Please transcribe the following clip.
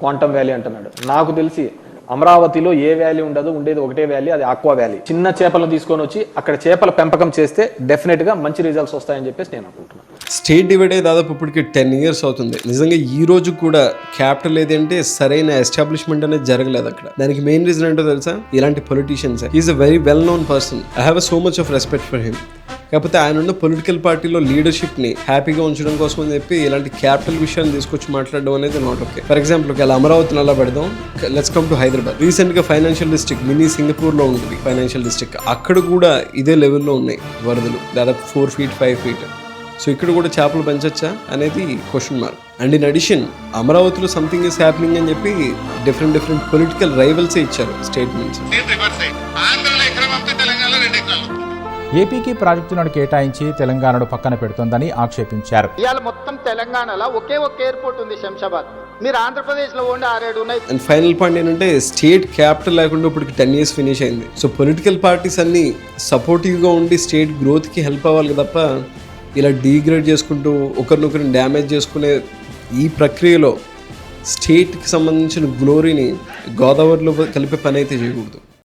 Quantum valley అంటున్నాడు. నాకు తెలిసి అమరావతిలో ఏ వ్యాలీ ఉండదు, ఉండేది ఒకటే వ్యాలీ, అది ఆక్వా వ్యాలీ. చిన్న చేపలను తీసుకొని వచ్చి అక్కడ చేపల పెంపకం చేస్తే డెఫినెట్ గా మంచి రిజల్ట్స్ వస్తాయని చెప్పేసి నేను అనుకుంటున్నాను. స్టేట్ డివైడ్ అయ్యి దాదాపు ఇప్పటికి 10 years అవుతుంది. నిజంగా ఈ రోజు కూడా క్యాపిటల్ ఏదంటే సరైన ఎస్టాబ్లిష్మెంట్ అనేది జరగలేదు అక్కడ. దానికి మెయిన్ రీజన్ ఏంటో తెలుసా? ఇలాంటి politicians. Is a very well known person. I have so much of respect for him. కాకపోతే ఆయన ఉన్న పొలిటికల్ పార్టీలో లీడర్షిప్ని హ్యాపీగా ఉంచడం కోసం అని చెప్పి ఇలాంటి క్యాపిటల్ విషయాన్ని తీసుకొచ్చి మాట్లాడడం అనేది నాట్ ఓకే. ఫర్ ఎగ్జాంపుల్ ఇలా అమరావతిని అలా పెడదాం. Let's come to Hyderabad. రీసెంట్గా ఫైనాన్షియల్ డిస్ట్రిక్ట్ మినీ సింగపూర్లో ఉంటుంది ఫైనాన్షియల్ డిస్ట్రిక్ట్. అక్కడ కూడా ఇదే లెవెల్లో ఉన్నాయి వరదలు, దాదాపు 4 feet 5 feet. సో ఇక్కడ కూడా చేపలు పెంచొచ్చా అనేది question mark. And in addition అమరావతిలో సంథింగ్ ఈస్ హ్యాపెనింగ్ అని చెప్పి డిఫరెంట్ పొలిటికల్ రైవల్సే ఇచ్చారు స్టేట్మెంట్స్. ఏపీకి ప్రాజెక్టులను కేటాయించి తెలంగాణను పక్కన పెడుతోందని ఆక్షేపించారు. ఇవాళ మొత్తం తెలంగాణలో ఒకే ఒక ఎయిర్పోర్ట్ ఉంది, శంషాబాద్. మీరు ఆంధ్రప్రదేశ్లో ఉండే 6-7 ఉన్నాయి. అండ్ ఫైనల్ పాయింట్ ఏంటంటే స్టేట్ క్యాపిటల్ లేకుండా ఇప్పటికి 10 years ఫినిష్ అయింది. సో పొలిటికల్ పార్టీస్ అన్ని సపోర్టివ్గా ఉండి స్టేట్ గ్రోత్కి హెల్ప్ అవ్వాలి తప్ప ఇలా డీగ్రేడ్ చేసుకుంటూ ఒకరినొకరిని డ్యామేజ్ చేసుకునే ఈ ప్రక్రియలో స్టేట్కి సంబంధించిన గ్లోరీని గోదావరిలో కలిపే పని అయితే చేయకూడదు.